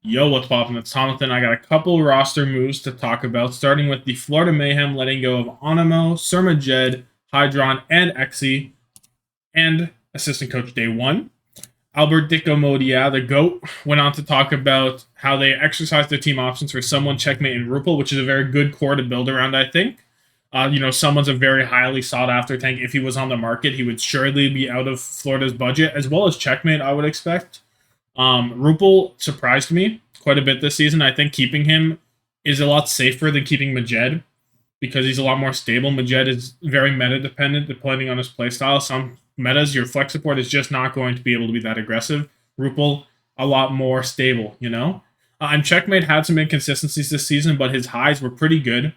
Yo, what's poppin'? It's Tommathan. I got a couple roster moves to talk about, starting with the Florida Mayhem letting go of Onimo, Jed, Hydron, and Exy, and assistant coach day one. Albert Modia, the GOAT, went on to talk about how they exercised their team options for someone, Checkmate, and Rupel, which is a very good core to build around, I think. Someone's a very highly sought after tank. If he was on the market, he would surely be out of Florida's budget, as well as Checkmate, I would expect. Rupel surprised me quite a bit this season. I think keeping him is a lot safer than keeping Majed because he's a lot more stable. Majed is very meta dependent depending on his playstyle. Some metas, your flex support is just not going to be able to be that aggressive. Rupel, a lot more stable, you know? And Checkmate had some inconsistencies this season, but his highs were pretty good.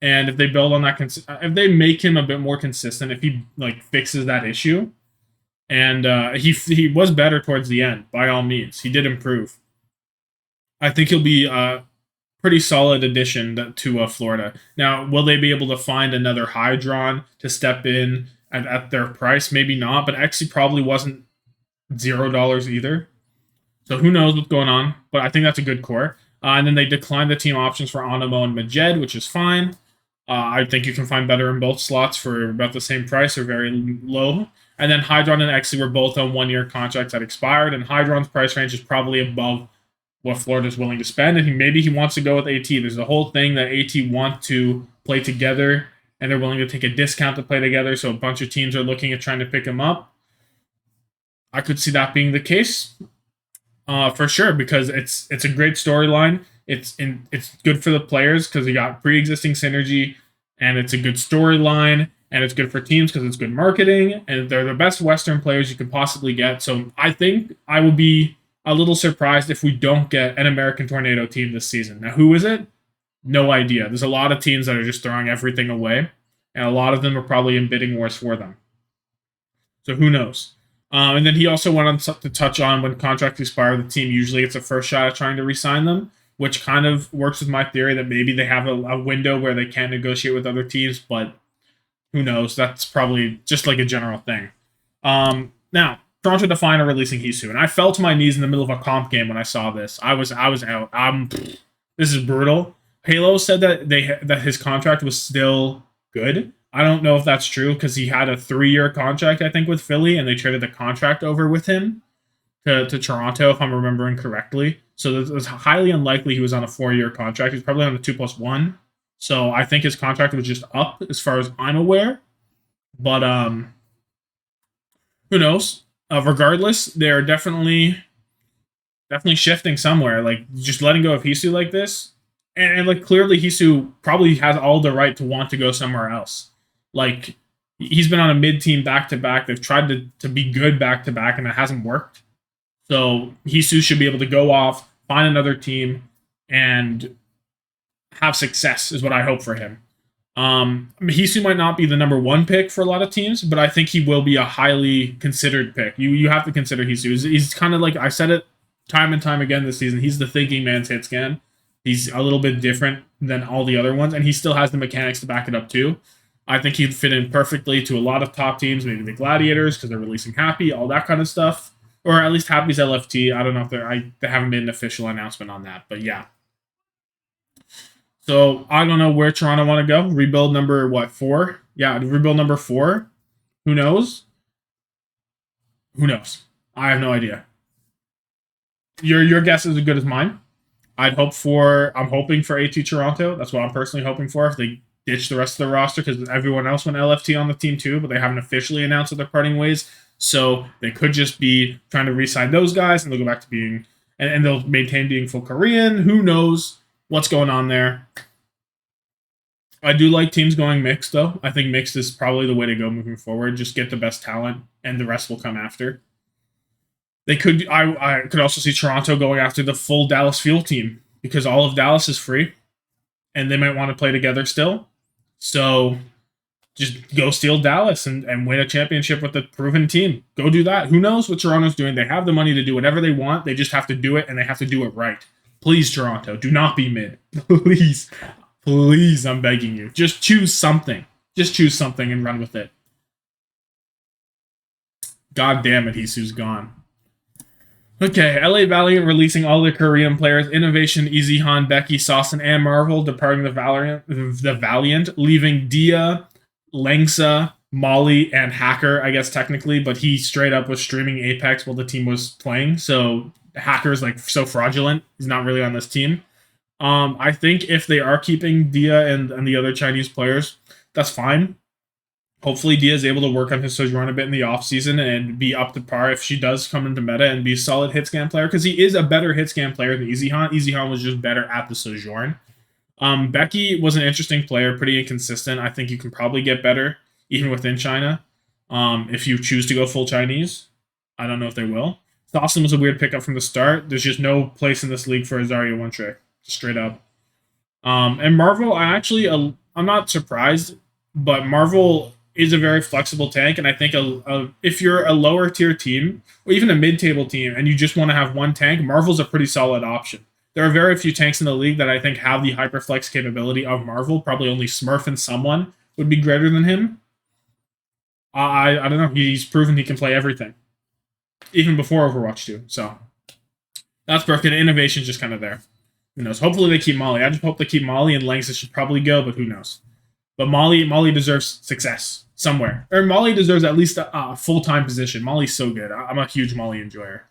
And if they build on that, if they make him a bit more consistent, if he fixes that issue, and he was better towards the end. By all means, he did improve. I think he'll be a pretty solid addition to Florida. Now, will they be able to find another Hydron to step in at their price? Maybe not, but Exy probably wasn't $0 either. So who knows what's going on? But I think that's a good core. And then they declined the team options for Onimo and Majed, which is fine. I think you can find better in both slots for about the same price or very low. And then Hydron and Exy were both on 1-year contracts that expired, and Hydron's price range is probably above what Florida's willing to spend, and maybe he wants to go with AT. There's a whole thing that AT want to play together, and they're willing to take a discount to play together, so a bunch of teams are looking at trying to pick him up. I could see that being the case, for sure, because it's a great storyline. It's good for the players because you got pre-existing synergy, and it's a good storyline, and it's good for teams because it's good marketing, and they're the best Western players you could possibly get. So I think I would be a little surprised if we don't get an American Tornado team this season. Now, who is it? No idea. There's a lot of teams that are just throwing everything away, and a lot of them are probably in bidding wars for them. So who knows? And then he also went on to touch on when contracts expire, the team usually gets a first shot at trying to re-sign them, which kind of works with my theory that maybe they have a window where they can negotiate with other teams, but who knows? That's probably just like a general thing. Now, Toronto Defiant are releasing HEESU, and I fell to my knees in the middle of a comp game when I saw this. I was out. This is brutal. Halo said that his contract was still good. I don't know if that's true because he had a 3-year contract, I think, with Philly, and they traded the contract over with him to Toronto, if I'm remembering correctly. So it was highly unlikely he was on a 4-year contract. He's probably on a 2+1. So I think his contract was just up, as far as I'm aware. But who knows? Regardless, they're definitely shifting somewhere. Like just letting go of HEESU like this, and like clearly HEESU probably has all the right to want to go somewhere else. Like he's been on a mid-team back-to-back. They've tried to be good back-to-back, and it hasn't worked. So HEESU should be able to go off, find another team, and have success is what I hope for him. HEESU might not be the number 1 pick for a lot of teams, but I think he will be a highly considered pick. You have to consider HEESU. He's kind of like, I said it time and time again this season, he's the thinking man's hit scan. He's a little bit different than all the other ones, and he still has the mechanics to back it up too. I think he'd fit in perfectly to a lot of top teams, maybe the Gladiators, because they're releasing Happy, all that kind of stuff. Or at least Happy's LFT. I don't know if they haven't made an official announcement on that, but yeah. So I don't know where Toronto want to go. Rebuild number 4? Yeah, rebuild number 4. Who knows? Who knows? I have no idea. Your guess is as good as mine. I'm hoping for AT Toronto. That's what I'm personally hoping for. If they ditch the rest of the roster, because everyone else went LFT on the team too, but they haven't officially announced that they're parting ways. So they could just be trying to re-sign those guys, and they'll go back to being, and they'll maintain being full Korean. Who knows what's going on there? I do like teams going mixed, though. I think mixed is probably the way to go moving forward. Just get the best talent, and the rest will come after. They could. I could also see Toronto going after the full Dallas Fuel team because all of Dallas is free, and they might want to play together still. So just go steal Dallas and win a championship with a proven team. Go do that. Who knows what Toronto's doing? They have the money to do whatever they want. They just have to do it, and they have to do it right. Please, Toronto, do not be mid. Please. Please, I'm begging you. Just choose something. Just choose something and run with it. God damn it, HEESU's gone. Okay, LA Valiant releasing all their Korean players: Innovation, Easy Han, Becky, Sawson, and Marvel, departing the Valiant, leaving Dia, Langsa, Molly, and Hacker, I guess technically, but he straight up was streaming Apex while the team was playing, so Hacker's like so fraudulent. He's not really on this team. I think if they are keeping Dia and the other Chinese players, that's fine. Hopefully Dia is able to work on his Sojourn a bit in the offseason and be up to par if she does come into meta and be a solid hit scan player, because he is a better hit scan player than Easy Han. Easy Han was just better at the Sojourn. Becky was an interesting player, pretty inconsistent. I think you can probably get better even within China if you choose to go full Chinese. I don't know if they will. Dawson was a weird pickup from the start. There's just no place in this league for a Zarya one trick, straight up. And Marvel, I'm not surprised, but Marvel is a very flexible tank, and I think if you're a lower tier team or even a mid table team and you just want to have one tank, Marvel's a pretty solid option. There are very few tanks in the league that I think have the hyperflex capability of Marvel. Probably only Smurf and someone would be greater than him. I don't know. He's proven he can play everything, even before Overwatch 2. So that's broken. Innovation's just kind of there. Who knows? Hopefully they keep Molly. I just hope they keep Molly, and Langston should probably go, but who knows? But Molly deserves success somewhere, or Molly deserves at least a full time position. Molly's so good. I'm a huge Molly enjoyer.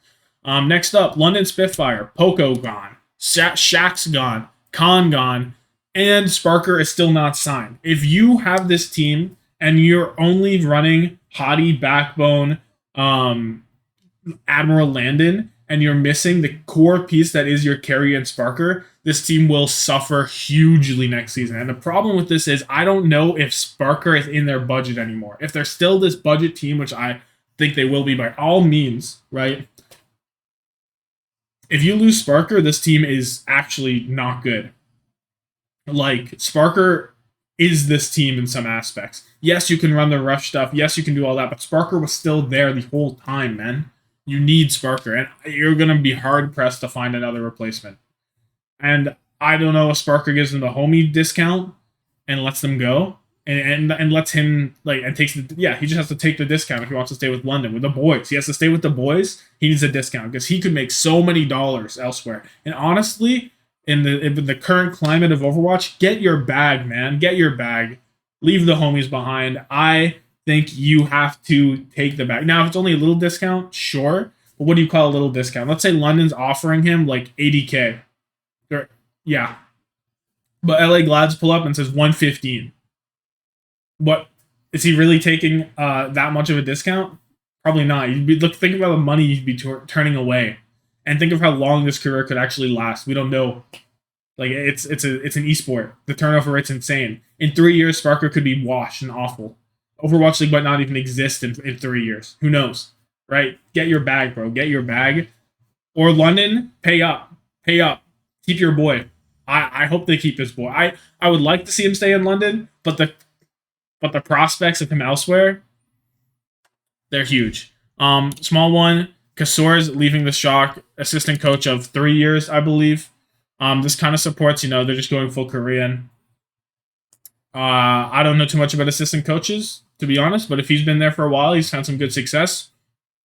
Next up, London Spitfire, Poco gone, Shaq's gone, Khan gone, and Sparker is still not signed. If you have this team and you're only running Hottie, Backbone, Admiral Landon, and you're missing the core piece that is your carry and Sparker, this team will suffer hugely next season. And the problem with this is I don't know if Sparker is in their budget anymore. If they're still this budget team, which I think they will be by all means, right? If you lose Sparker, this team is actually not good. Like, Sparker is this team in some aspects. Yes, you can run the rush stuff. Yes, you can do all that, but Sparker was still there the whole time, man. You need Sparker, and you're going to be hard pressed to find another replacement. And I don't know if Sparker gives them the homie discount and lets them go, and lets him and takes he just has to take the discount if he wants to stay with London with the boys. He has to stay with the boys. He needs a discount because he could make so many dollars elsewhere. And honestly, in the current climate of Overwatch, get your bag, man. Get your bag. Leave the homies behind. I think you have to take the bag. Now, if it's only a little discount, sure. But what do you call a little discount? Let's say London's offering him like 80K. Yeah. But LA Glads pull up and says 115. What is he really taking that much of a discount? Probably not. Think about the money you'd be turning away, and think of how long this career could actually last. We don't know. Like it's an esport. The turnover rate's insane. In 3 years, Sparker could be washed and awful. Overwatch League might not even exist in 3 years. Who knows? Right? Get your bag, bro. Get your bag. Or London, pay up. Pay up. Keep your boy. I hope they keep this boy. I would like to see him stay in London, but the prospects of him elsewhere, they're huge. Small one, Kasor's leaving the Shock, assistant coach of 3 years, I believe. This kind of supports, they're just going full Korean. I don't know too much about assistant coaches, to be honest, but if he's been there for a while, he's had some good success.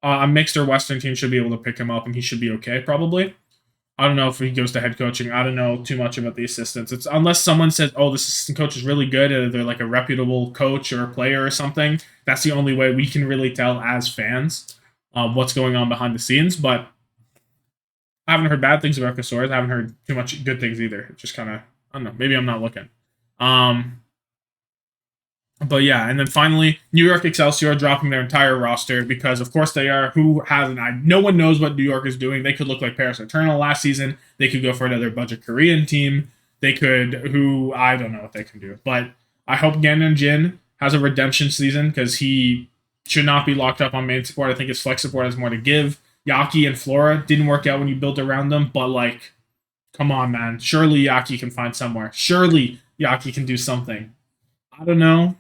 A mixed or Western team should be able to pick him up, and he should be okay, probably. I don't know if he goes to head coaching. I don't know too much about the assistants. It's unless someone says, "Oh, this assistant coach is really good," or they're like a reputable coach or a player or something. That's the only way we can really tell as fans what's going on behind the scenes. But I haven't heard bad things about Kasores. I haven't heard too much good things either. It's just kind of, I don't know. Maybe I'm not looking. But yeah, and then finally, New York Excelsior dropping their entire roster because, of course, they are. Who hasn't? No one knows what New York is doing. They could look like Paris Eternal last season. They could go for another budget Korean team. They could, I don't know what they can do. But I hope Ganon Jin has a redemption season because he should not be locked up on main support. I think his flex support has more to give. Yaki and Flora didn't work out when you built around them, but come on, man. Surely Yaki can find somewhere. Surely Yaki can do something. I don't know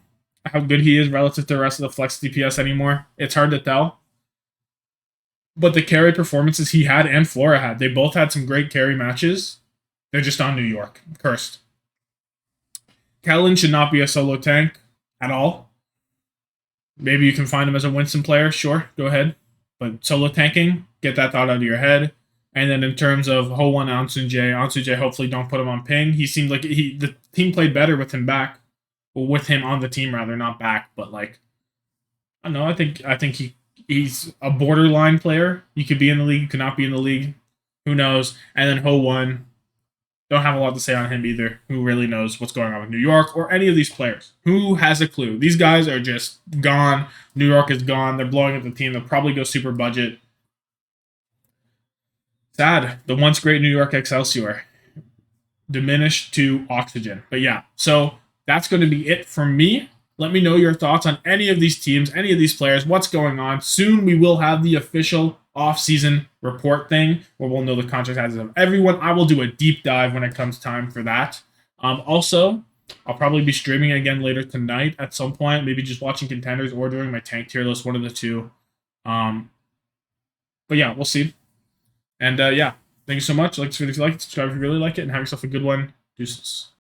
how good he is relative to the rest of the flex DPS anymore. It's hard to tell. But the carry performances he had and Flora had, they both had some great carry matches. They're just on New York. Cursed. Kellen should not be a solo tank at all. Maybe you can find him as a Winston player. Sure, go ahead. But solo tanking, get that thought out of your head. And then in terms of Ho1 Ansunjae, hopefully don't put him on ping. He seemed like the team played better with him back. Well, with him on the team rather, not back, but like I don't know, I think he's a borderline player. He could be in the league, could not be in the league. Who knows? And then Ho1, don't have a lot to say on him either. Who really knows what's going on with New York or any of these players? Who has a clue? These guys are just gone. New York is gone. They're blowing up the team. They'll probably go super budget. Sad. The once great New York Excelsior diminished to oxygen. But yeah, so that's going to be it from me. Let me know your thoughts on any of these teams, any of these players, what's going on. Soon we will have the official off-season report thing where we'll know the contract sizes of everyone. I will do a deep dive when it comes time for that. Also, I'll probably be streaming again later tonight at some point, maybe just watching contenders or doing my tank tier list, one of the two. But yeah, we'll see. And yeah, thank you so much. Like this video if you like it, subscribe if you really like it, and have yourself a good one. Deuces.